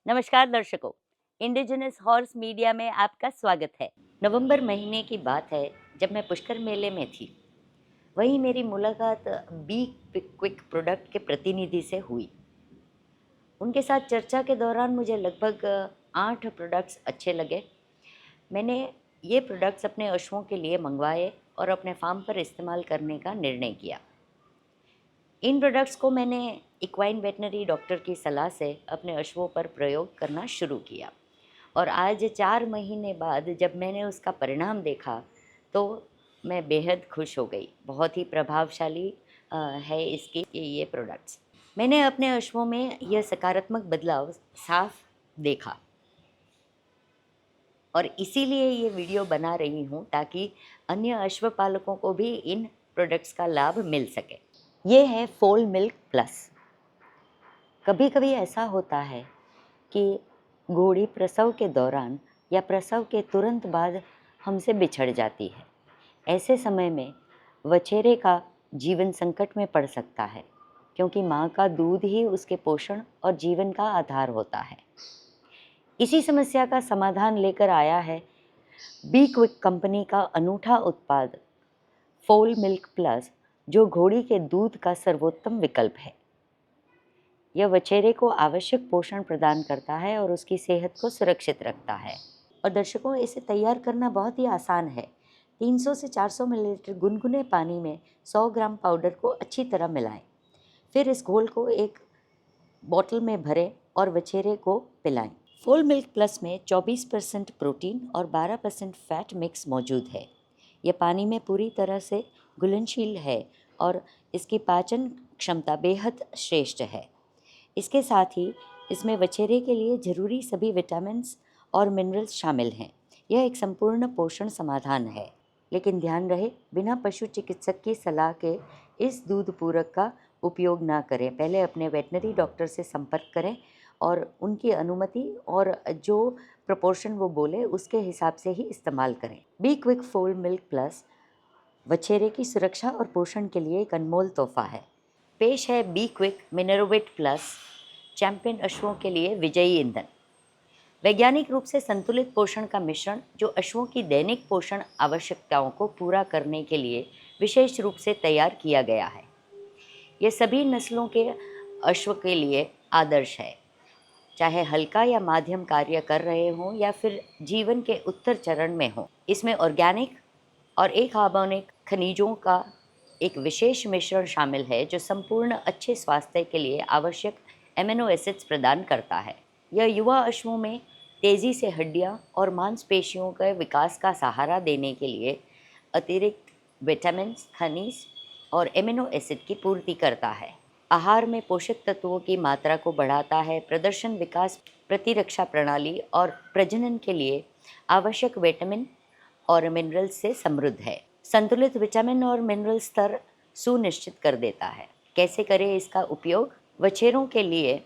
नमस्कार दर्शकों, indigenous horse media में आपका स्वागत है। नवंबर महीने की बात है जब मैं पुष्कर मेले में थी। वहीं मेरी मुलाकात बी क्विक प्रोडक्ट के प्रतिनिधि से हुई। उनके साथ चर्चा के दौरान मुझे लगभग 8 प्रोडक्ट्स अच्छे लगे। मैंने ये प्रोडक्ट्स अपने पशुओं के लिए मंगवाए और अपने फार्म पर इस्तेमाल करने का निर्णय किया। इन प्रोडक्ट्स को मैंने इक्वाइन वेटनरी डॉक्टर की सलाह से अपने पशुओं पर प्रयोग करना शुरू किया और आज 4 महीने बाद जब मैंने उसका परिणाम देखा तो मैं बेहद खुश हो गई। बहुत ही प्रभावशाली है इसकी ये प्रोडक्ट्स। मैंने अपने पशुओं में यह सकारात्मक बदलाव साफ देखा और इसीलिए ये वीडियो बना रही हूँ ताकि अन्य अश्वपालकों को भी इन प्रोडक्ट्स का लाभ मिल सके। ये है फोल मिल्क प्लस। कभी कभी ऐसा होता है कि घोड़ी प्रसव के दौरान या प्रसव के तुरंत बाद हमसे बिछड़ जाती है। ऐसे समय में वछेरे का जीवन संकट में पड़ सकता है क्योंकि माँ का दूध ही उसके पोषण और जीवन का आधार होता है। इसी समस्या का समाधान लेकर आया है बी क्विक कंपनी का अनूठा उत्पाद फोल मिल्क प्लस, जो घोड़ी के दूध का सर्वोत्तम विकल्प है। यह वछेरे को आवश्यक पोषण प्रदान करता है और उसकी सेहत को सुरक्षित रखता है। और दर्शकों, इसे तैयार करना बहुत ही आसान है। 300 से 400 मिलीलीटर गुनगुने पानी में 100 ग्राम पाउडर को अच्छी तरह मिलाएं। फिर इस घोल को एक बोतल में भरें और वछेरे को पिलाएं। फुल मिल्क प्लस में 24% प्रोटीन और 12% फैट मिक्स मौजूद है। यह पानी में पूरी तरह से घुलनशील है और इसकी पाचन क्षमता बेहद श्रेष्ठ है। इसके साथ ही इसमें वछेरे के लिए ज़रूरी सभी विटामिन्स और मिनरल्स शामिल हैं। यह एक संपूर्ण पोषण समाधान है। लेकिन ध्यान रहे, बिना पशु चिकित्सक की सलाह के इस दूध पूरक का उपयोग ना करें। पहले अपने वेटनरी डॉक्टर से संपर्क करें और उनकी अनुमति और जो प्रोपोर्शन वो बोले उसके हिसाब से ही इस्तेमाल करें। बी क्विक फोल मिल्क प्लस वछेरे की सुरक्षा और पोषण के लिए एक अनमोल तोहफा है। पेश है बी क्विक मिनरोवेट प्लस, चैंपियन अश्वों के लिए विजयी ईंधन। वैज्ञानिक रूप से संतुलित पोषण का मिश्रण जो अश्वों की दैनिक पोषण आवश्यकताओं को पूरा करने के लिए विशेष रूप से तैयार किया गया है। यह सभी नस्लों के अश्व के लिए आदर्श है, चाहे हल्का या माध्यम कार्य कर रहे हों या फिर जीवन के उत्तर चरण में हों। इसमें ऑर्गेनिक और अकार्बनिक खनिजों का एक विशेष मिश्रण शामिल है जो संपूर्ण अच्छे स्वास्थ्य के लिए आवश्यक एमिनो एसिड्स प्रदान करता है। यह युवा अश्वों में तेज़ी से हड्डियां और मांसपेशियों के विकास का सहारा देने के लिए अतिरिक्त विटामिन, खनिज और एमिनो एसिड की पूर्ति करता है। आहार में पोषक तत्वों की मात्रा को बढ़ाता है। प्रदर्शन, विकास, प्रतिरक्षा प्रणाली और प्रजनन के लिए आवश्यक विटामिन और मिनरल्स से समृद्ध है। संतुलित विटामिन और मिनरल स्तर सुनिश्चित कर देता है। कैसे करें इसका उपयोग? वछेरों के लिए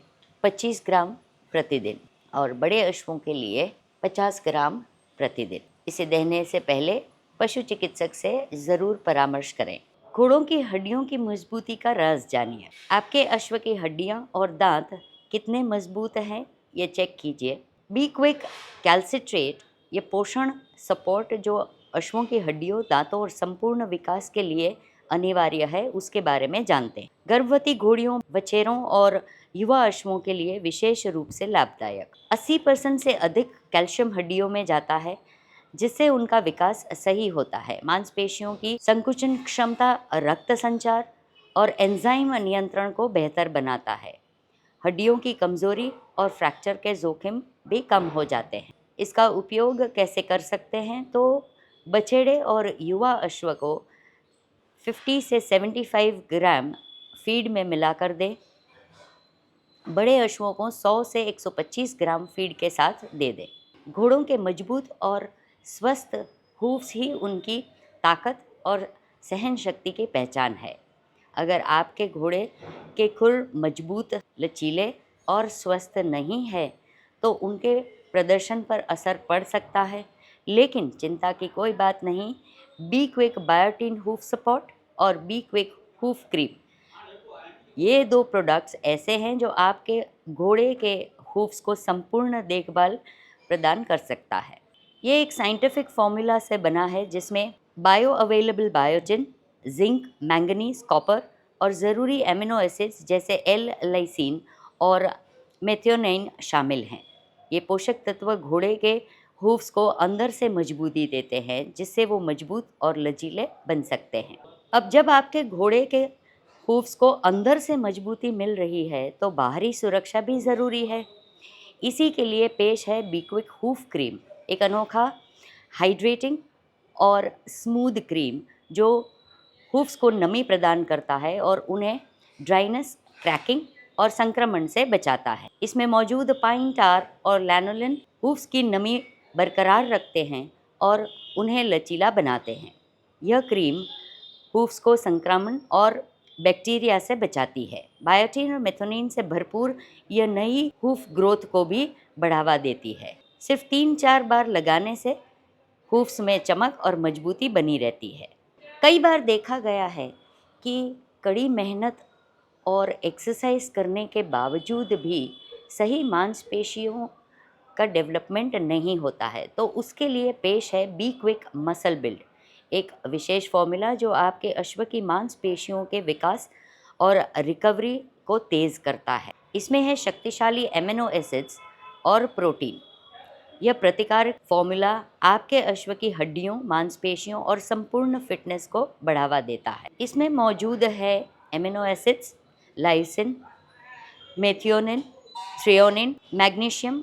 25 ग्राम प्रतिदिन और बड़े अश्वों के लिए 50 ग्राम प्रतिदिन। इसे देने से पहले पशु चिकित्सक से ज़रूर परामर्श करें। घोड़ों की हड्डियों की मजबूती का राज जानिए। आपके अश्व की हड्डियां और दांत कितने मजबूत हैं, ये चेक कीजिए। बी क्विक कैल्सिट्रेट, ये पोषण सपोर्ट जो अश्वों की हड्डियों, दांतों और संपूर्ण विकास के लिए अनिवार्य है, उसके बारे में जानते हैं। गर्भवती घोड़ियों, बछेरों और युवा अश्वों के लिए विशेष रूप से लाभदायक। 80% से अधिक कैल्शियम हड्डियों में जाता है जिससे उनका विकास सही होता है। मांसपेशियों की संकुचन क्षमता, रक्त संचार और एंजाइम नियंत्रण को बेहतर बनाता है। हड्डियों की कमजोरी और फ्रैक्चर के जोखिम भी कम हो जाते हैं। इसका उपयोग कैसे कर सकते हैं? तो बछेड़े और युवा अश्व को 50 से 75 ग्राम फीड में मिलाकर दें। बड़े अश्वों को 100 से 125 ग्राम फीड के साथ दे दें। घोड़ों के मजबूत और स्वस्थ हूव्स ही उनकी ताकत और सहन शक्ति की पहचान है। अगर आपके घोड़े के खुर मजबूत, लचीले और स्वस्थ नहीं है तो उनके प्रदर्शन पर असर पड़ सकता है। लेकिन चिंता की कोई बात नहीं। Be quick biotin hoof support और बी क्विक हूफ क्रीम, ये 2 प्रोडक्ट्स ऐसे हैं जो आपके घोड़े के हूफ्स को संपूर्ण देखभाल प्रदान कर सकता है। ये एक साइंटिफिक फॉर्मूला से बना है जिसमें bio available biotin, zinc, manganese, copper और ज़रूरी एमिनो एसिड्स जैसे एल लाइसिन और मेथियोनाइन शामिल हैं। ये पोषक तत्व घोड़े के हूफ्स को अंदर से मजबूती देते हैं जिससे वो मजबूत और लचीले बन सकते हैं। अब जब आपके घोड़े के हूफ्स को अंदर से मजबूती मिल रही है तो बाहरी सुरक्षा भी ज़रूरी है। इसी के लिए पेश है बीक्विक हूफ क्रीम, एक अनोखा हाइड्रेटिंग और स्मूथ क्रीम जो हूफ्स को नमी प्रदान करता है और उन्हें ड्राइनेस, क्रैकिंग और संक्रमण से बचाता है। इसमें मौजूद पाइन टार और लैनोलिन हूफ्स की नमी बरकरार रखते हैं और उन्हें लचीला बनाते हैं। यह क्रीम हूफ्स को संक्रमण और बैक्टीरिया से बचाती है। बायोटिन और मेथोनिन से भरपूर यह नई हूफ ग्रोथ को भी बढ़ावा देती है। सिर्फ 3-4 बार लगाने से हूफ्स में चमक और मजबूती बनी रहती है। कई बार देखा गया है कि कड़ी मेहनत और एक्सरसाइज करने के बावजूद भी सही मांसपेशियों का डेवलपमेंट नहीं होता है, तो उसके लिए पेश है बी क्विक मसल बिल्ड, एक विशेष फॉर्मूला जो आपके अश्व की मांसपेशियों के विकास और रिकवरी को तेज़ करता है। इसमें है शक्तिशाली एमिनो एसिड्स और प्रोटीन। यह प्रतिकारक फॉर्मूला आपके अश्व की हड्डियों, मांसपेशियों और संपूर्ण फिटनेस को बढ़ावा देता है। इसमें मौजूद है amino acids, lysine, methionine, threonine, magnesium,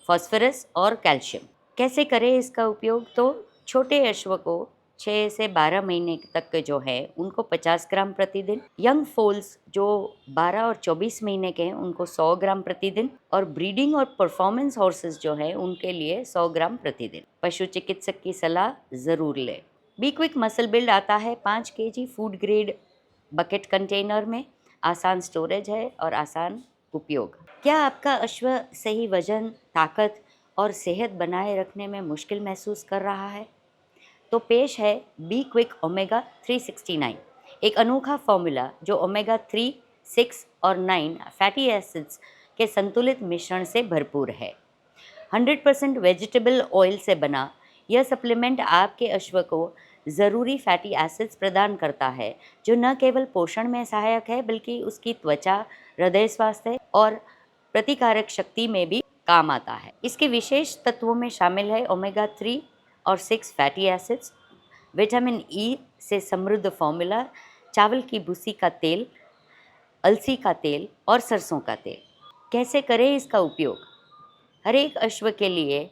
phosphorus और कैल्शियम। कैसे करें इसका उपयोग? तो छोटे अश्व को 6 से 12 महीने तक के जो है उनको 50 ग्राम प्रतिदिन, यंग फोल्स जो 12 और 24 महीने के हैं उनको 100 ग्राम प्रतिदिन और ब्रीडिंग और परफॉर्मेंस हॉर्सेस जो है उनके लिए 100 ग्राम प्रतिदिन। पशु चिकित्सक की सलाह ज़रूर लें। बी क्विक मसल बिल्ड आता है 5 KG food grade bucket container में, आसान स्टोरेज है और आसान उपयोग। क्या आपका अश्व सही वजन, ताकत और सेहत बनाए रखने में मुश्किल महसूस कर रहा है? तो पेश है बी क्विक ओमेगा 369, एक अनोखा फॉर्मूला जो ओमेगा 3, 6 और 9 फैटी एसिड्स के संतुलित मिश्रण से भरपूर है। 100% वेजिटेबल ऑयल से बना यह सप्लीमेंट आपके अश्व को ज़रूरी फैटी एसिड्स प्रदान करता है जो न केवल पोषण में सहायक है बल्कि उसकी त्वचा, हृदय स्वास्थ्य और प्रतिकारक शक्ति में भी काम आता है। इसके विशेष तत्वों में शामिल है ओमेगा 3 और 6 फैटी एसिड्स, विटामिन ई से समृद्ध फॉर्मूला, चावल की भूसी का तेल, अलसी का तेल और सरसों का तेल। कैसे करें इसका उपयोग? हर एक अश्व के लिए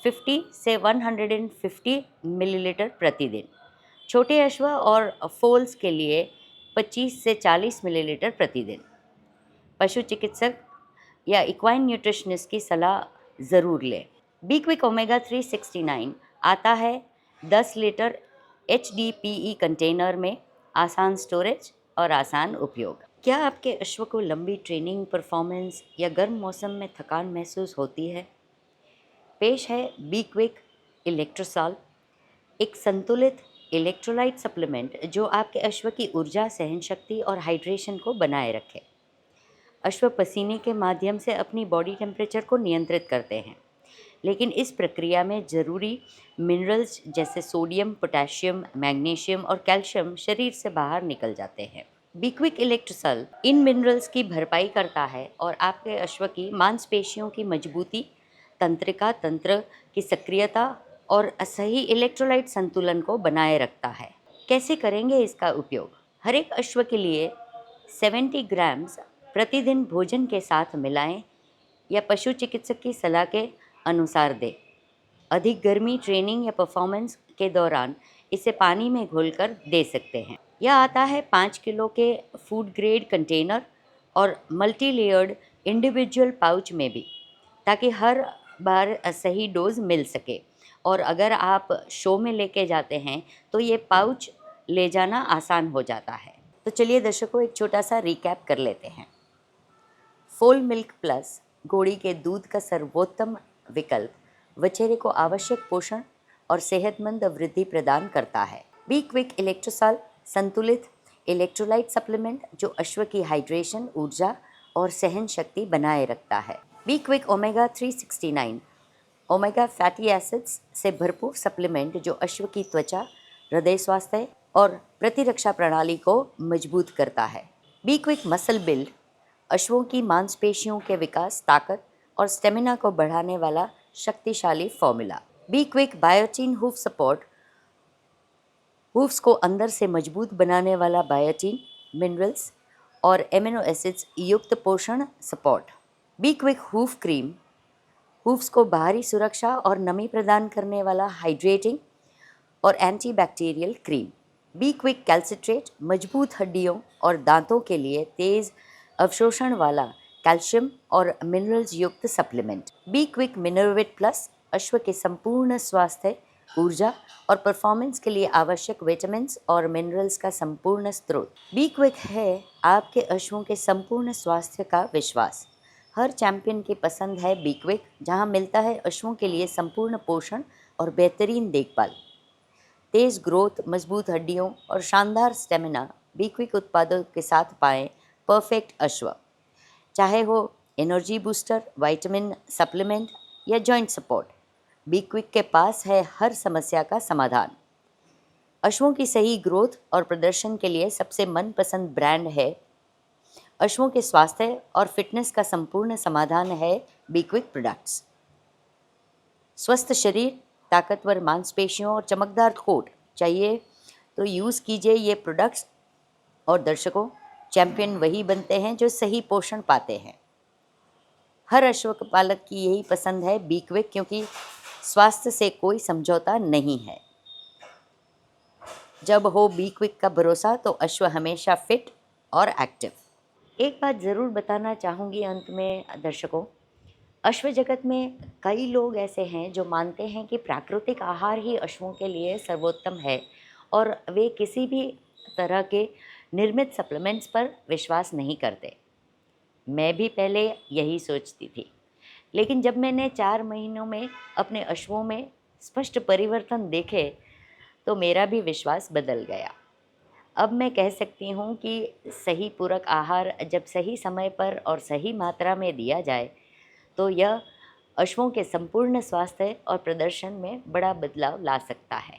50 से 150 मिलीलीटर प्रतिदिन, छोटे अश्व और फोल्स के लिए 25 से 40 मिलीलीटर प्रतिदिन। पशु चिकित्सक या इक्वाइन न्यूट्रिशनिस्ट की सलाह ज़रूर लें। बी क्विक ओमेगा 369 आता है 10 लीटर HDPE कंटेनर में, आसान स्टोरेज और आसान उपयोग। क्या आपके अश्व को लंबी ट्रेनिंग, परफॉर्मेंस या गर्म मौसम में थकान महसूस होती है? पेश है बी क्विक इलेक्ट्रोसॉल, एक संतुलित इलेक्ट्रोलाइट सप्लीमेंट जो आपके अश्व की ऊर्जा, सहनशक्ति और हाइड्रेशन को बनाए रखे। अश्व पसीने के माध्यम से अपनी बॉडी टेम्परेचर को नियंत्रित करते हैं, लेकिन इस प्रक्रिया में ज़रूरी मिनरल्स जैसे सोडियम, पोटेशियम, मैग्नीशियम और कैल्शियम शरीर से बाहर निकल जाते हैं। बी क्विक इलेक्ट्रोसॉल इन मिनरल्स की भरपाई करता है और आपके अश्व की मांसपेशियों की मजबूती, तंत्रिका तंत्र की सक्रियता और सही इलेक्ट्रोलाइट संतुलन को बनाए रखता है। कैसे करेंगे इसका उपयोग? हर एक अश्व के लिए 70 ग्राम्स प्रतिदिन भोजन के साथ मिलाएं या पशु चिकित्सक की सलाह के अनुसार दें। अधिक गर्मी, ट्रेनिंग या परफॉर्मेंस के दौरान इसे पानी में घोलकर दे सकते हैं। यह आता है 5 किलो के फूड ग्रेड कंटेनर और मल्टी लेयर्ड इंडिविजुअल पाउच में भी, ताकि हर बार सही डोज मिल सके। और अगर आप शो में लेके जाते हैं तो ये पाउच ले जाना आसान हो जाता है। तो चलिए दर्शकों, एक छोटा सा रिकैप कर लेते हैं। फोल मिल्क प्लस घोड़ी के दूध का सर्वोत्तम विकल्प बछेरे को आवश्यक पोषण और सेहतमंद वृद्धि प्रदान करता है। बी क्विक इलेक्ट्रोसॉल संतुलित इलेक्ट्रोलाइट सप्लीमेंट जो अश्व की हाइड्रेशन, ऊर्जा और सहन शक्ति बनाए रखता है। Be quick omega 369 omega fatty acids से भरपूर सप्लीमेंट जो अश्व की त्वचा, हृदय स्वास्थ्य और प्रतिरक्षा प्रणाली को मजबूत करता है। बी क्विक मसल बिल्ड अश्वों की मांसपेशियों के विकास, ताकत और स्टेमिना को बढ़ाने वाला शक्तिशाली formula. Be quick biotin hoof support hoofs को अंदर से मजबूत बनाने वाला बायोटीन, मिनरल्स और एमिनो एसिड्स युक्त पोषण support. Be quick hoof cream hoofs को बाहरी सुरक्षा और नमी प्रदान करने वाला हाइड्रेटिंग और एंटीबैक्टीरियल क्रीम। बी क्विक कैल्सिट्रेट मजबूत हड्डियों और दांतों के लिए तेज अवशोषण वाला कैल्शियम और मिनरल्स युक्त सप्लीमेंट। बी क्विक मिनरवेट प्लस अश्व के संपूर्ण स्वास्थ्य, ऊर्जा और परफॉर्मेंस के लिए आवश्यक विटामिन और मिनरल्स का संपूर्ण स्रोत। बी क्विक है आपके अश्वों के संपूर्ण स्वास्थ्य का विश्वास। हर चैंपियन की पसंद है बी क्विक, जहाँ मिलता है अश्वों के लिए संपूर्ण पोषण और बेहतरीन देखभाल। तेज ग्रोथ, मजबूत हड्डियों और शानदार स्टेमिना बी क्विक उत्पादों के साथ पाएं परफेक्ट अश्व। चाहे हो एनर्जी बूस्टर, विटामिन सप्लीमेंट या जॉइंट सपोर्ट, बी क्विक के पास है हर समस्या का समाधान। अश्वों की सही ग्रोथ और प्रदर्शन के लिए सबसे मनपसंद ब्रांड है। अश्वों के स्वास्थ्य और फिटनेस का संपूर्ण समाधान है बी क्विक प्रोडक्ट्स। स्वस्थ शरीर, ताकतवर मांसपेशियों और चमकदार कोट चाहिए तो यूज़ कीजिए ये प्रोडक्ट्स। और दर्शकों, चैंपियन वही बनते हैं जो सही पोषण पाते हैं। हर अश्व पालक की यही पसंद है बी क्विक, क्योंकि स्वास्थ्य से कोई समझौता नहीं है। जब हो बी क्विक का भरोसा तो अश्व हमेशा फिट और एक्टिव। एक बात ज़रूर बताना चाहूँगी अंत में दर्शकों, अश्व जगत में कई लोग ऐसे हैं जो मानते हैं कि प्राकृतिक आहार ही अश्वों के लिए सर्वोत्तम है और वे किसी भी तरह के निर्मित सप्लीमेंट्स पर विश्वास नहीं करते। मैं भी पहले यही सोचती थी, लेकिन जब मैंने 4 महीनों में अपने अश्वों में स्पष्ट परिवर्तन देखे तो मेरा भी विश्वास बदल गया। अब मैं कह सकती हूँ कि सही पूरक आहार जब सही समय पर और सही मात्रा में दिया जाए तो यह अश्वों के संपूर्ण स्वास्थ्य और प्रदर्शन में बड़ा बदलाव ला सकता है।